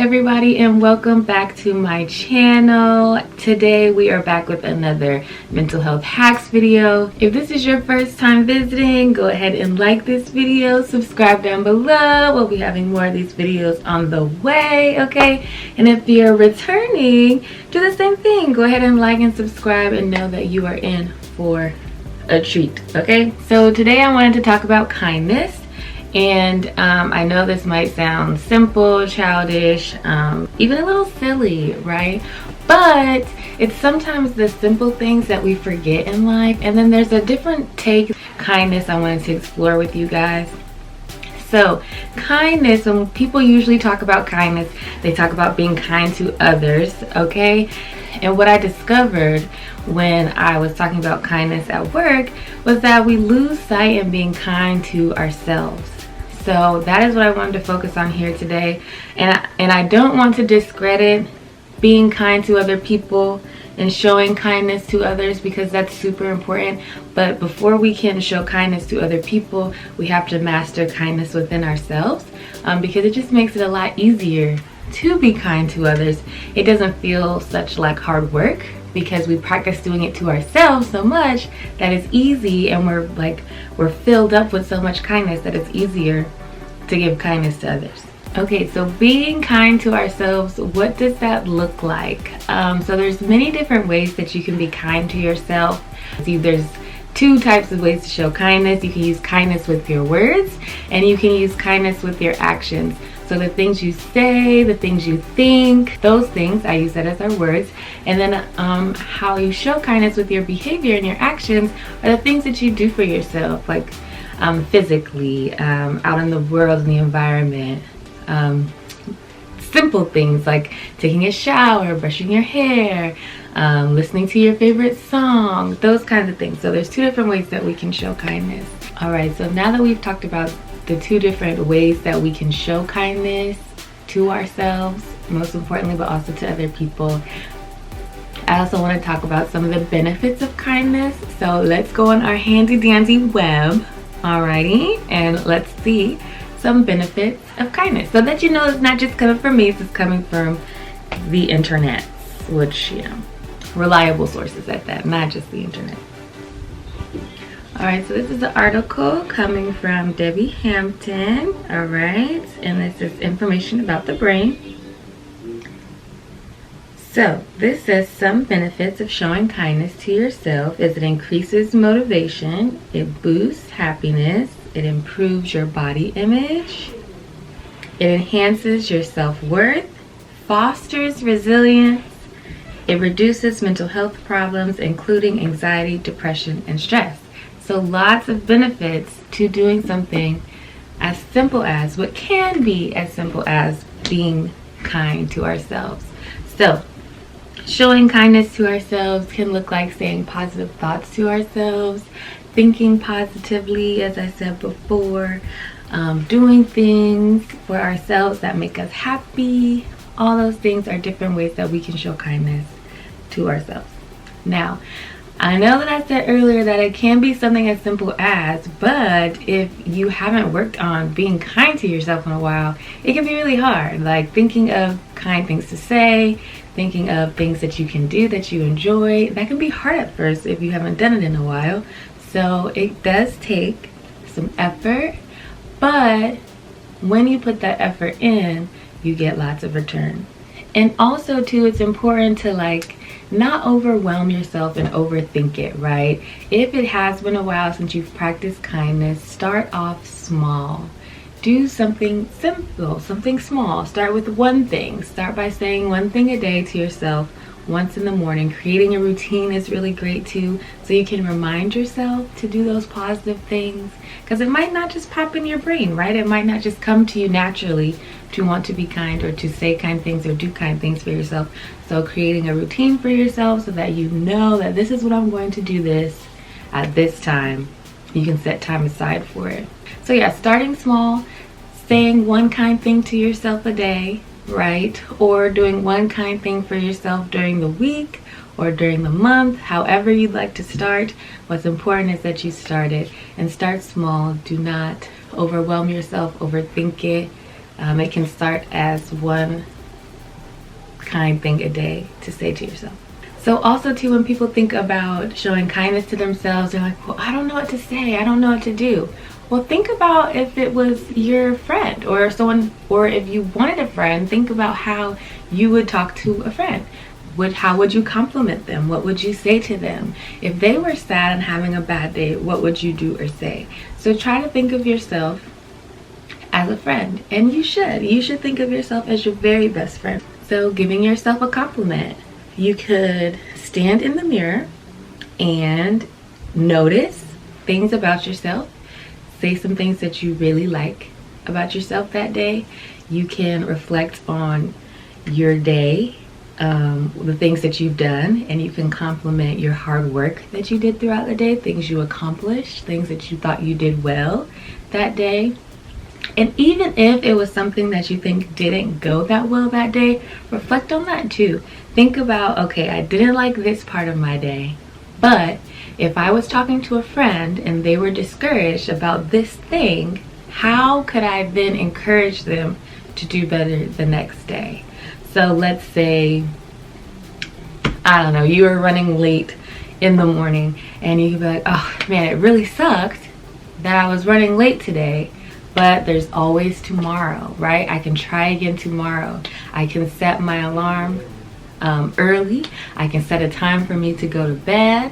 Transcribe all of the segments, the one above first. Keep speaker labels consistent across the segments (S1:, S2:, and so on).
S1: everybody, and welcome back to my channel. Today we are back with another mental health hacks video. If this is your first time visiting, go ahead and like this video, subscribe down below. We'll be having more of these videos on the way, okay? And if you're returning, do the same thing. Go ahead and like and subscribe and know that you are in for a treat, okay? So today I wanted to talk about kindness. And I know this might sound simple, childish, even a little silly, right? But it's sometimes the simple things that we forget in life. And then there's a different take kindness I wanted to explore with you guys. So kindness, when people usually talk about kindness, they talk about being kind to others, okay? And what I discovered when I was talking about kindness at work was that we lose sight in being kind to ourselves. So that is what I wanted to focus on here today. And I don't want to discredit being kind to other people and showing kindness to others, because that's super important. But before we can show kindness to other people, we have to master kindness within ourselves, because it just makes it a lot easier to be kind to others. It doesn't feel such like hard work, because we practice doing it to ourselves so much that it's easy, and we're filled up with so much kindness that it's easier to give kindness to others. Okay, so being kind to ourselves, what does that look like? So there's many different ways that you can be kind to yourself. See, there's two types of ways to show kindness. You can use kindness with your words, and you can use kindness with your actions. So the things you say, the things you think, those things, I use that as our words. And then how you show kindness with your behavior and your actions are the things that you do for yourself, like physically, out in the world, in the environment. Simple things like taking a shower, brushing your hair, listening to your favorite song, those kinds of things. So there's two different ways that we can show kindness. All right, so now that we've talked about the two different ways that we can show kindness to ourselves, most importantly, but also to other people, I also want to talk about some of the benefits of kindness. So let's go on our handy dandy web, alrighty, and let's see some benefits of kindness, so that you know it's not just coming from me, it's coming from the internet, which, you know, reliable sources at that, not just the internet. Alright, so this is an article coming from Debbie Hampton, alright, and this is information about the brain. So this says some benefits of showing kindness to yourself is it increases motivation, it boosts happiness, it improves your body image, it enhances your self-worth, fosters resilience, it reduces mental health problems including anxiety, depression, and stress. So lots of benefits to doing something as simple as, what can be as simple as, being kind to ourselves. So showing kindness to ourselves can look like saying positive thoughts to ourselves, thinking positively, as I said before, doing things for ourselves that make us happy. All those things are different ways that we can show kindness to ourselves. Now, I know that I said earlier that it can be something as simple as, but if you haven't worked on being kind to yourself in a while, it can be really hard. Like thinking of kind things to say, thinking of things that you can do that you enjoy, that can be hard at first if you haven't done it in a while. So it does take some effort, but when you put that effort in, you get lots of return. And also too, it's important to not overwhelm yourself and overthink it, right? If it has been a while since you've practiced kindness, start off small. Do something simple, something small. Start with one thing. Start by saying one thing a day to yourself once in the morning. Creating a routine is really great too, so you can remind yourself to do those positive things, because it might not just pop in your brain, right? It might not just come to you naturally to want to be kind or to say kind things or do kind things for yourself. So creating a routine for yourself so that you know that this is what I'm going to do this at this time. You can set time aside for it. So yeah, starting small, saying one kind thing to yourself a day, right? Or doing one kind thing for yourself during the week or during the month, however you'd like to start. What's important is that you start it, and start small. Do not overwhelm yourself, overthink it. It can start as one kind thing a day to say to yourself. So also too, when people think about showing kindness to themselves, they're like, well, I don't know what to say, I don't know what to do. Well, think about if it was your friend or someone, or if you wanted a friend, think about how you would talk to a friend. How would you compliment them? What would you say to them? If they were sad and having a bad day, what would you do or say? So try to think of yourself as a friend, and you should think of yourself as your very best friend. So giving yourself a compliment, you could stand in the mirror and notice things about yourself. Say some things that you really like about yourself that day. You can reflect on your day, the things that you've done, and you can compliment your hard work that you did throughout the day, things you accomplished, things that you thought you did well that day. And even if it was something that you think didn't go that well that day, reflect on that too. Think about, okay, I didn't like this part of my day, but if I was talking to a friend and they were discouraged about this thing, how could I then encourage them to do better the next day? So let's say, I don't know, you were running late in the morning and you could be like, oh man, it really sucked that I was running late today, but there's always tomorrow, right? I can try again tomorrow. I can set my alarm early. I can set a time for me to go to bed.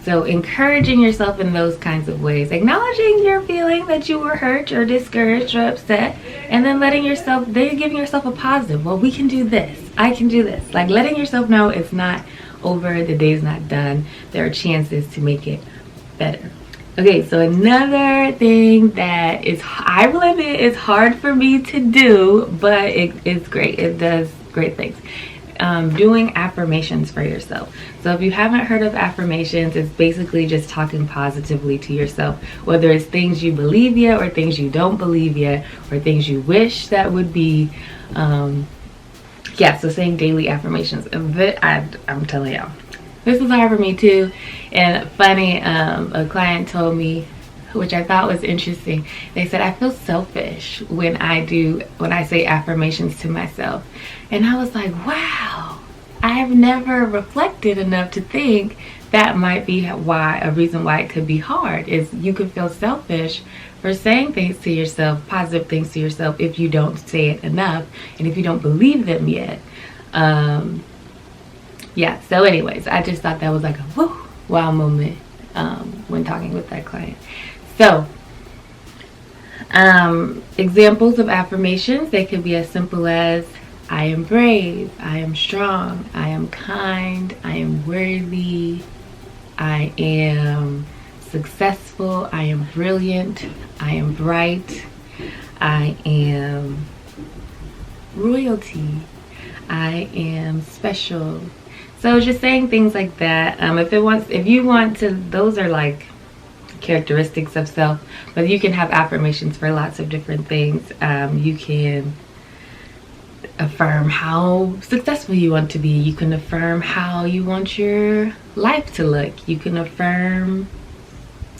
S1: So encouraging yourself in those kinds of ways, acknowledging your feeling that you were hurt or discouraged or upset, and then giving yourself a positive. Well, we can do this. I can do this. Like letting yourself know it's not over, the day's not done. There are chances to make it better. Okay, so another thing that I will admit, is hard for me to do, but it's great. It does great things. Doing affirmations for yourself. So if you haven't heard of affirmations, it's basically just talking positively to yourself, whether it's things you believe yet or things you don't believe yet or things you wish that would be. So saying daily affirmations. I'm telling y'all, this is hard for me too. And funny, a client told me, which I thought was interesting. They said, I feel selfish when I say affirmations to myself. And I was like, wow, I have never reflected enough to think that might be a reason why it could be hard, is you could feel selfish for saying things to yourself, positive things to yourself, if you don't say it enough and if you don't believe them yet. So anyways, I just thought that was like a wow moment when talking with that client. So, examples of affirmations, they could be as simple as, I am brave, I am strong, I am kind, I am worthy, I am successful, I am brilliant, I am bright, I am royalty, I am special. So just saying things like that. If you want to, those are like characteristics of self, but you can have affirmations for lots of different things. You can affirm how successful you want to be. You can affirm how you want your life to look. You can affirm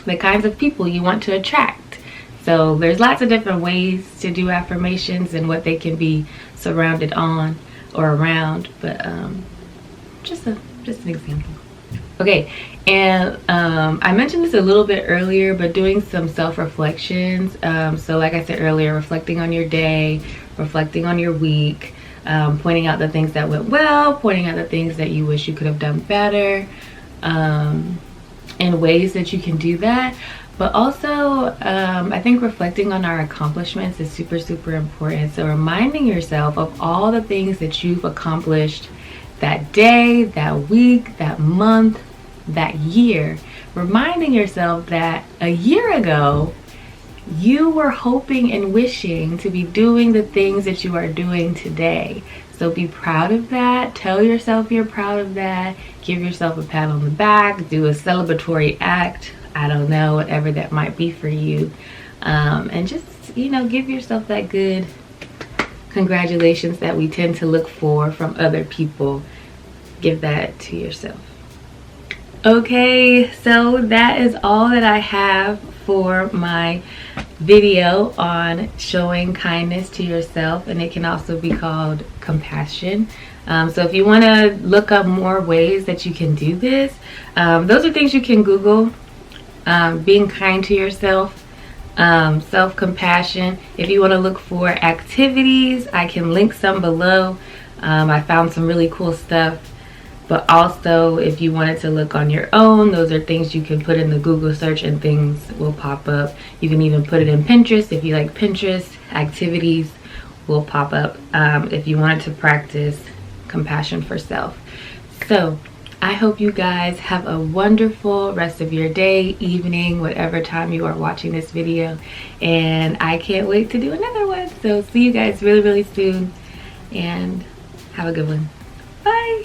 S1: the kinds of people you want to attract. So there's lots of different ways to do affirmations and what they can be surrounded on or around, but just an example. Okay, and I mentioned this a little bit earlier, but doing some self-reflections. So like I said earlier, reflecting on your day, reflecting on your week, pointing out the things that went well, pointing out the things that you wish you could have done better, and ways that you can do that. But also, I think reflecting on our accomplishments is super, super important. So reminding yourself of all the things that you've accomplished that day, that week, that month, that year. Reminding yourself that a year ago, you were hoping and wishing to be doing the things that you are doing today. So be proud of that. Tell yourself you're proud of that. Give yourself a pat on the back. Do a celebratory act. I don't know, whatever that might be for you. And just, give yourself that good congratulations that we tend to look for from other people. Give that to yourself. Okay, so that is all that I have for my video on showing kindness to yourself, and it can also be called compassion. So if you want to look up more ways that you can do this, those are things you can Google. Being kind to yourself, self-compassion. If you want to look for activities, I can link some below. I found some really cool stuff. But also, if you wanted to look on your own, those are things you can put in the Google search and things will pop up. You can even put it in Pinterest. If you like Pinterest, activities will pop up if you wanted to practice compassion for self. So I hope you guys have a wonderful rest of your day, evening, whatever time you are watching this video. And I can't wait to do another one. So see you guys really, really soon. And have a good one. Bye.